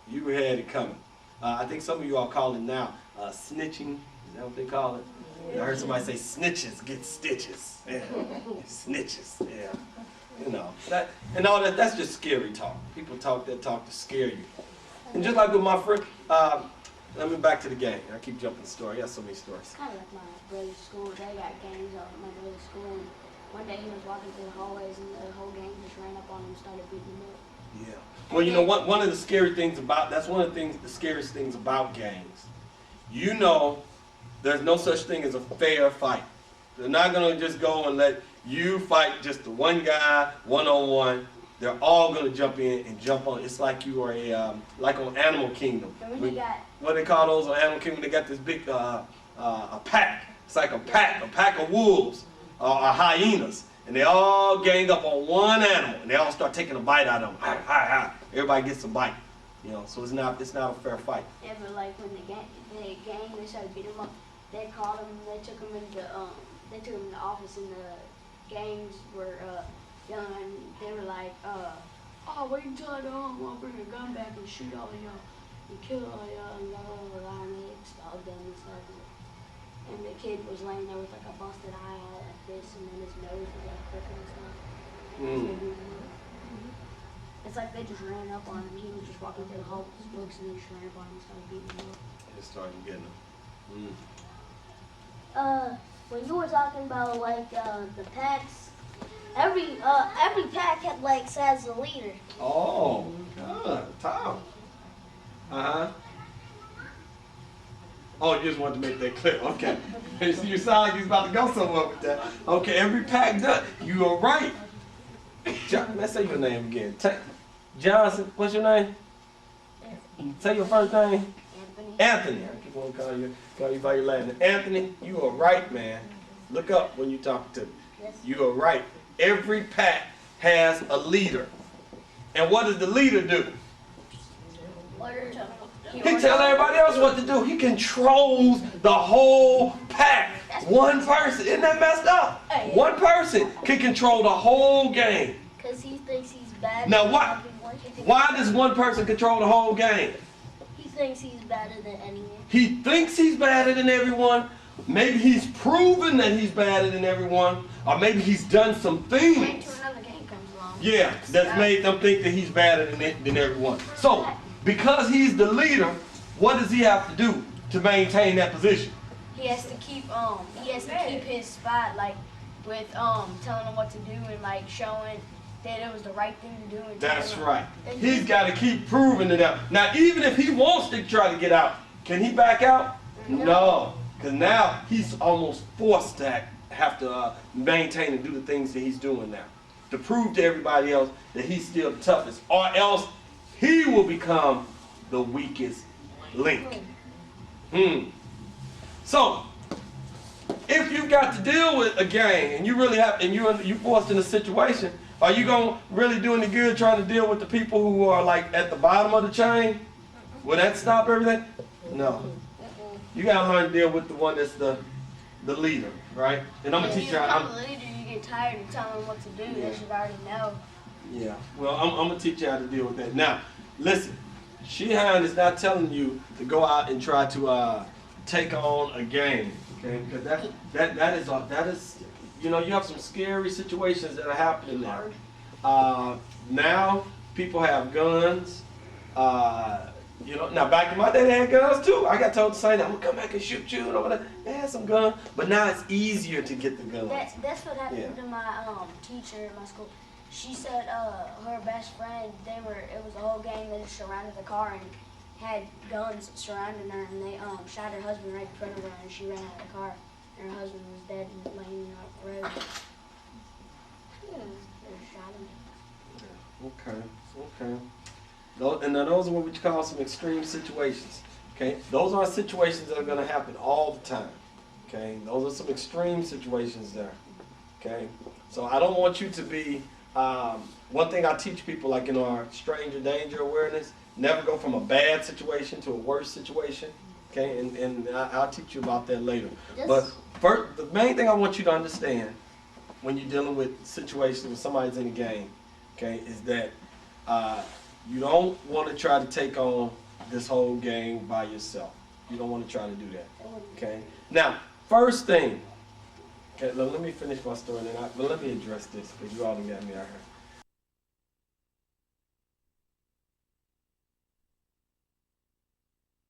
You had it coming. I think some of you all call it now snitching. Is that what they call it? I heard somebody say snitches get stitches. Yeah. Snitches. Yeah. You know that and all that. That's just scary talk. People talk that talk to scare you. And just like with my friend, let me back to the game. I keep jumping the story. I got so many stories. Kind of like my brother's school. They got gangs out at my brother's school. And one day he was walking through the hallways and the whole gang just ran up on him and started beating him up. Yeah. Well, you know what? One of the scary things about that's one of the things, the scariest things about gangs. You know, there's no such thing as a fair fight. They're not gonna just go and let you fight just the one guy one-on-one. They're all gonna jump in and jump on. It's like you are a like on Animal Kingdom. What they call those on Animal Kingdom? They got this big a pack. It's like a pack of wolves or hyenas. And they all gang up on one animal, and they all start taking a bite out of them. Everybody gets a bite, you know. So it's not a fair fight. Yeah, but like when the gang they started beating him up, they called him. They took him into the office, and the gangs were yelling. And they were like, "Oh, wait until I I'll bring a gun back and shoot all of y'all and kill all of y'all." And blah blah blah. And they expelled them and stuff. And the kid was laying there with like a busted eye like this, and then his nose was like crooked and stuff. It's like they just ran up on him. He was just walking through the hall with his books, and they just ran up on him and started beating him up. They started getting him. When you were talking about like the packs, every pack had like has a leader. Oh, good. Tom. Oh, you just wanted to make that clear. Okay. You sound like he's about to go somewhere with that. Okay, every pack done. You are right. Let's say your name again. Johnson, what's your name? Say your first name. Anthony. I keep on calling you by your last name. Anthony, you are right, man. Look up when you talk to me. You are right. Every pack has a leader. And what does the leader do? He tells everybody else what to do. He controls the whole pack. One person. Isn't that messed up? One person can control the whole game. Because he thinks he's bad. Now why does one person control the whole game? He thinks he's better than anyone. He thinks he's better than everyone. Maybe he's proven that he's better than everyone. Or maybe he's done some things. Yeah, that's made them think that he's better than everyone. So, because he's the leader, what does he have to do to maintain that position? He has to keep his spot, like with telling them what to do and like showing that it was the right thing to do. And that's right. He's got to keep proving it out. Now, even if he wants to try to get out, can he back out? No, because now he's almost forced to have to maintain and do the things that he's doing now to prove to everybody else that he's still the toughest, or else he will become the weakest link. So, if you've got to deal with a gang and you really have, and you forced in a situation, are you gonna really do any good trying to deal with the people who are like at the bottom of the chain? Will that stop everything? No. You gotta learn to deal with the one that's the leader, right? And I'm gonna teach you how. If you're the leader, you get tired of telling them what to do. Yeah. They should already know. Yeah. Well, I'm gonna teach you how to deal with that. Now, listen. Sheehan is not telling you to go out and try to take on a gang, okay? Because that is, you know, you have some scary situations that are happening there. Now people have guns. You know, now back in my day they had guns too. I got told to say, I'm gonna come back and shoot you and all that. They had some guns, but now it's easier to get the guns. That's what happened to my teacher at my school. She said her best friend, it was a whole gang that just surrounded the car and had guns surrounding her, and they shot her husband right in front of her, and she ran out of the car, and her husband was dead and laying in the road. They shot him. Okay. And now those are what we call some extreme situations. Okay, those are situations that are going to happen all the time. Okay, those are some extreme situations there. Okay, so I don't want you to be. One thing I teach people, like in our stranger danger awareness, never go from a bad situation to a worse situation. Okay, and I'll teach you about that later. Yes. But first, the main thing I want you to understand when you're dealing with situations when somebody's in a game, okay, is that You don't want to try to take on this whole game by yourself. You don't want to try to do that. Okay? Now, first thing, okay, let me finish my story, but let me address this because you all done got me out here.